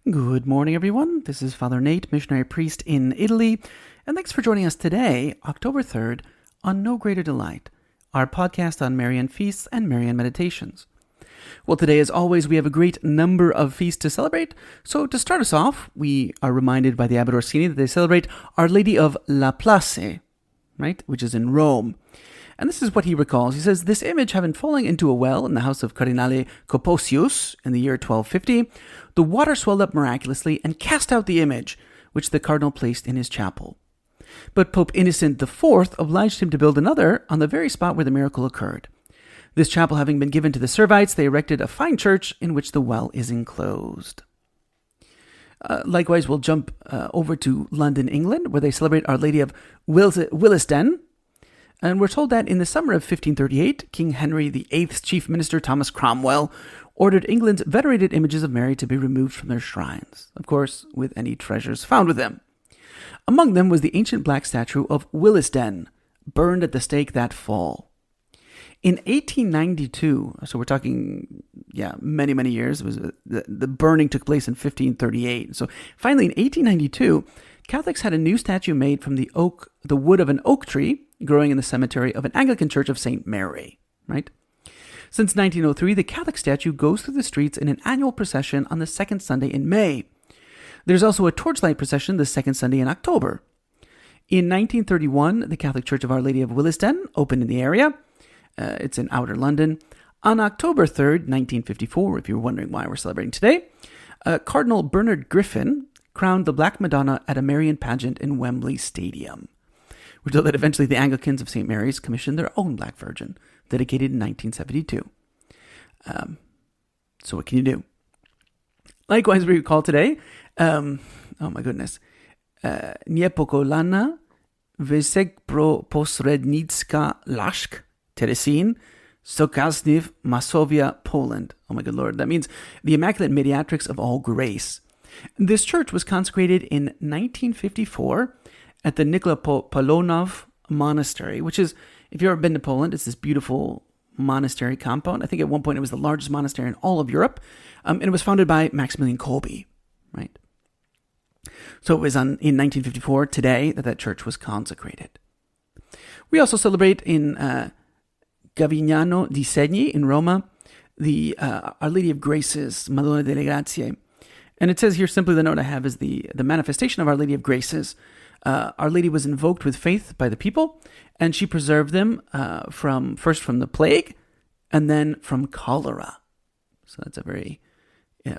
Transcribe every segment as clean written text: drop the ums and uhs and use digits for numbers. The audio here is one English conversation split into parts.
Good morning, everyone. This is Father Nate, missionary priest in Italy, and thanks for joining us today, October 3rd, on No Greater Delight, our podcast on Marian feasts and Marian meditations. Well, today, as always, we have a great number of feasts to celebrate. So to start us off, we are reminded by the Abbot Orsini that they celebrate Our Lady of La Place, right, which is in Rome. And this is what he recalls. He says, "This image having fallen into a well in the house of Cardinale Coposius in the year 1250, the water swelled up miraculously and cast out the image, which the cardinal placed in his chapel. But Pope Innocent IV obliged him to build another on the very spot where the miracle occurred. This chapel having been given to the Servites, they erected a fine church in which the well is enclosed." Likewise, we'll jump over to London, England, where they celebrate Our Lady of Willesden. And we're told that in the summer of 1538, King Henry VIII's chief minister, Thomas Cromwell, ordered England's venerated images of Mary to be removed from their shrines, of course, with any treasures found with them. Among them was the ancient black statue of Willesden, burned at the stake that fall. In 1892, so we're talking, many, many years, it was the burning took place in 1538. So finally, in 1892, Catholics had a new statue made from the wood of an oak tree growing in the cemetery of an Anglican church of St. Mary, right? Since 1903, the Catholic statue goes through the streets in an annual procession on the second Sunday in May. There's also a torchlight procession the second Sunday in October. In 1931, the Catholic Church of Our Lady of Willesden opened in the area. It's in outer London. On October 3rd, 1954, if you're wondering why we're celebrating today, Cardinal Bernard Griffin crowned the Black Madonna at a Marian pageant in Wembley Stadium. We're told that eventually the Anglicans of St. Mary's commissioned their own Black Virgin, dedicated in 1972. So what can you do? Likewise, we recall today, Niepokolana Vesek pro posrednicka Lashk Teresin Sokasniv Masovia, Poland. Oh my good Lord. That means the Immaculate Mediatrix of all grace. This church was consecrated in 1954 at the Nikola Polonov Monastery, which is, if you've ever been to Poland, it's this beautiful monastery compound. I think at one point it was the largest monastery in all of Europe, and it was founded by Maximilian Kolbe, right? So it was in 1954, today, that church was consecrated. We also celebrate in Gavignano di Segni in Roma, the Our Lady of Graces, Madonna delle Grazie. And it says here, simply the note I have is the manifestation of Our Lady of Graces. Our Lady was invoked with faith by the people, and she preserved them from the plague and then from cholera. So that's a very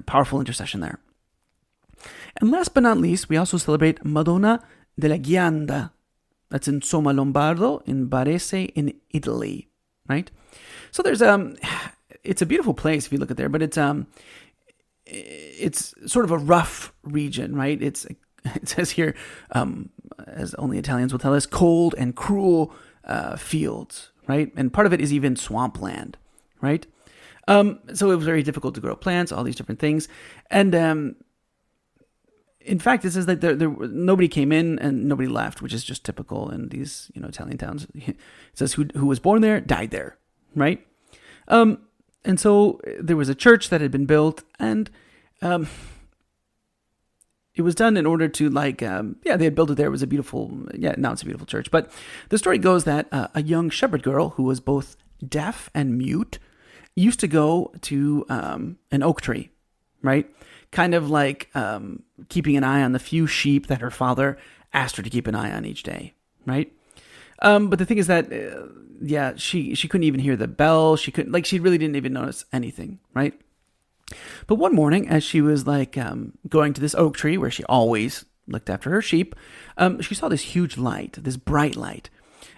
powerful intercession there. And last but not least, we also celebrate Madonna della Ghianda. That's in Somma Lombardo, in Varese, in Italy, right? So there's it's a beautiful place if you look at there, but it's sort of a rough region, right? It says here, as only Italians will tell us, cold and cruel fields, right? And part of it is even swampland, right? So it was very difficult to grow plants, all these different things. And in fact, it says that there nobody came in and nobody left, which is just typical in these Italian towns. It says who was born there died there, right? And so there was a church that had been built, and it was done in order to they had built it there. It was now it's a beautiful church. But the story goes that a young shepherd girl who was both deaf and mute used to go to an oak tree, right? Kind of like keeping an eye on the few sheep that her father asked her to keep an eye on each day, right? But the thing is that, she couldn't even hear the bell. She really didn't even notice anything, right? But one morning, as she was going to this oak tree where she always looked after her sheep, she saw this huge light, this bright light.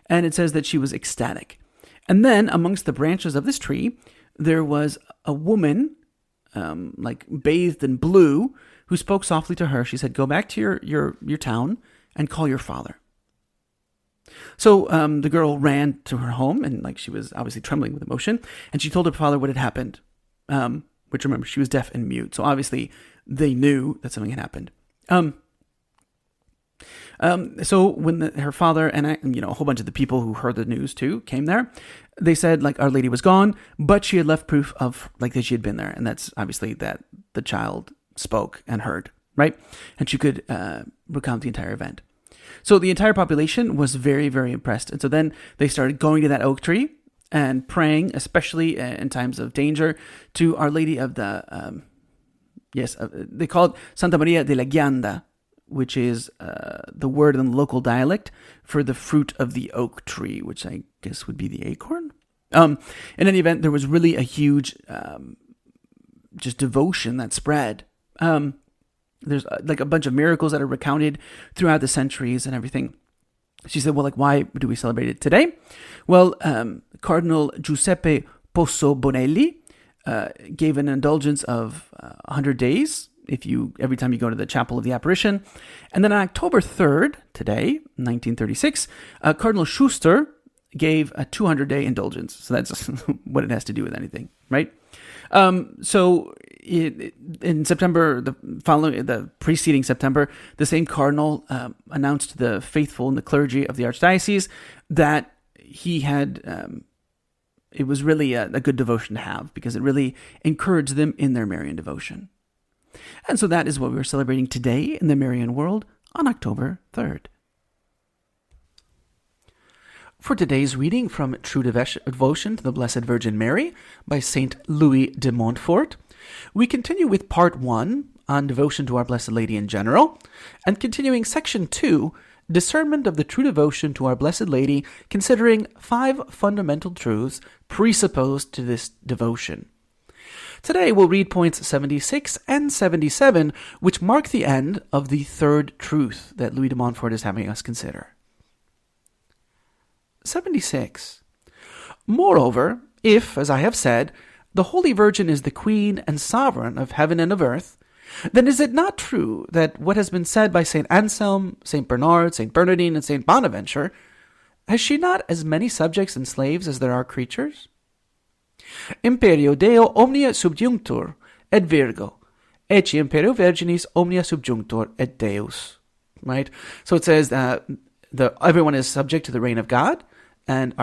And it says that she was ecstatic. And then amongst the branches of this tree, there was a woman, bathed in blue, who spoke softly to her. She said, "Go back to your town and call your father." So the girl ran to her home, and she was obviously trembling with emotion, and she told her father what had happened. Which, remember, she was deaf and mute, so obviously they knew that something had happened. So when her father and a whole bunch of the people who heard the news too came there, they said Our Lady was gone, but she had left proof of that she had been there, and that's obviously that the child spoke and heard, right? And she could recount the entire event. So the entire population was very, very impressed. And so then they started going to that oak tree and praying, especially in times of danger, to Our Lady of the, they call it Santa Maria de la Ghianda, which is the word in the local dialect for the fruit of the oak tree, which I guess would be the acorn. In any event, there was really a huge just devotion that spread. There's like a bunch of miracles that are recounted throughout the centuries and everything. She said, well, like, why do we celebrate it today? Well, Cardinal Giuseppe Posso Bonelli gave an indulgence of 100 days every time you go to the Chapel of the Apparition. And then on October 3rd, today, 1936, Cardinal Schuster gave a 200-day indulgence. So that's what it has to do with anything, right? So in September, the preceding September, the same cardinal announced to the faithful and the clergy of the archdiocese that he had, it was really a good devotion to have because it really encouraged them in their Marian devotion. And so that is what we're celebrating today in the Marian world on October 3rd. For today's reading from True Devotion to the Blessed Virgin Mary by Saint Louis de Montfort, we continue with Part 1 on devotion to Our Blessed Lady in general, and continuing Section 2, Discernment of the True Devotion to Our Blessed Lady, considering 5 fundamental truths presupposed to this devotion. Today we'll read points 76 and 77, which mark the end of the third truth that Louis de Montfort is having us consider. 76. Moreover, if, as I have said, the Holy Virgin is the Queen and Sovereign of heaven and of earth, then is it not true that what has been said by St. Anselm, St. Bernard, St. Bernardine, and St. Bonaventure, has she not as many subjects and slaves as there are creatures? Imperio Deo omnia subjunctur, et Virgo, ecce imperio Virginis omnia subjunctur, et Deus. Right? So it says that everyone is subject to the reign of God and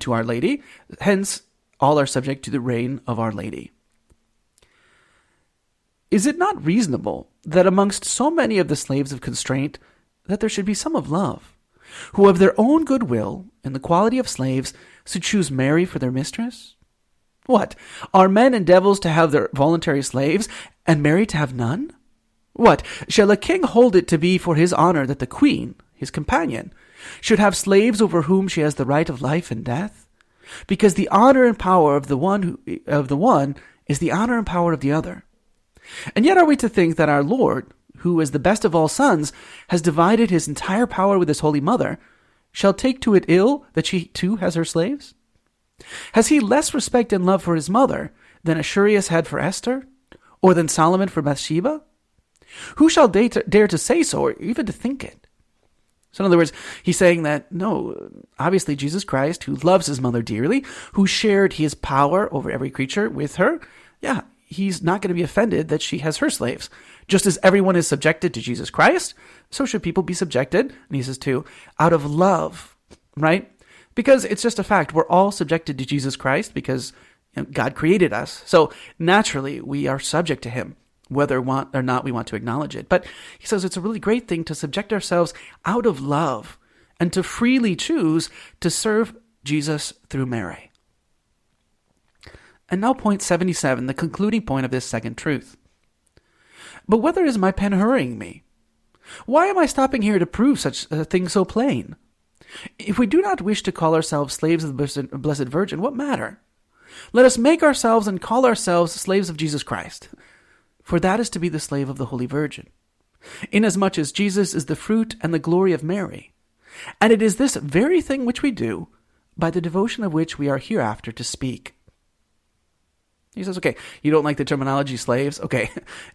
to Our Lady. Hence, all are subject to the reign of Our Lady. Is it not reasonable that amongst so many of the slaves of constraint that there should be some of love, who of their own good will, in the quality of slaves, should choose Mary for their mistress? What, are men and devils to have their voluntary slaves, and Mary to have none? What, shall a king hold it to be for his honor that the queen, his companion, should have slaves over whom she has the right of life and death? Because the honor and power of the one is the honor and power of the other. And yet are we to think that our Lord, who is the best of all sons, has divided his entire power with his Holy Mother, shall take to it ill that she too has her slaves? Has he less respect and love for his mother than Ashurius had for Esther, or than Solomon for Bathsheba? Who shall dare to say so, or even to think it? So in other words, he's saying that, no, obviously Jesus Christ, who loves his mother dearly, who shared his power over every creature with her, he's not going to be offended that she has her slaves. Just as everyone is subjected to Jesus Christ, so should people be subjected, and he says too, out of love, right? Because it's just a fact. We're all subjected to Jesus Christ because God created us. So naturally, we are subject to him, whether or not we want to acknowledge it. But he says it's a really great thing to subject ourselves out of love and to freely choose to serve Jesus through Mary. And now point 77, the concluding point of this second truth. But whither is my pen hurrying me? Why am I stopping here to prove such a thing so plain? If we do not wish to call ourselves slaves of the Blessed Virgin, what matter? Let us make ourselves and call ourselves slaves of Jesus Christ, for that is to be the slave of the Holy Virgin, inasmuch as Jesus is the fruit and the glory of Mary. And it is this very thing which we do, by the devotion of which we are hereafter to speak. He says, okay, you don't like the terminology slaves? Okay,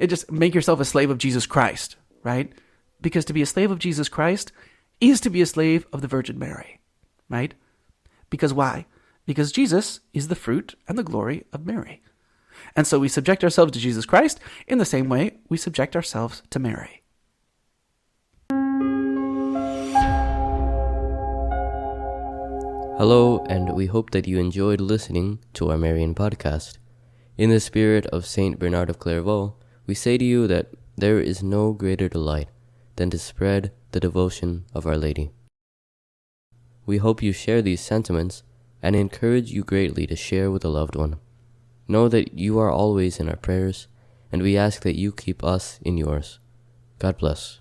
just make yourself a slave of Jesus Christ, right? Because to be a slave of Jesus Christ is to be a slave of the Virgin Mary, right? Because why? Because Jesus is the fruit and the glory of Mary. And so we subject ourselves to Jesus Christ in the same way we subject ourselves to Mary. Hello, and we hope that you enjoyed listening to our Marian podcast. In the spirit of Saint Bernard of Clairvaux, we say to you that there is no greater delight than to spread the devotion of Our Lady. We hope you share these sentiments and encourage you greatly to share with a loved one. Know that you are always in our prayers, and we ask that you keep us in yours. God bless.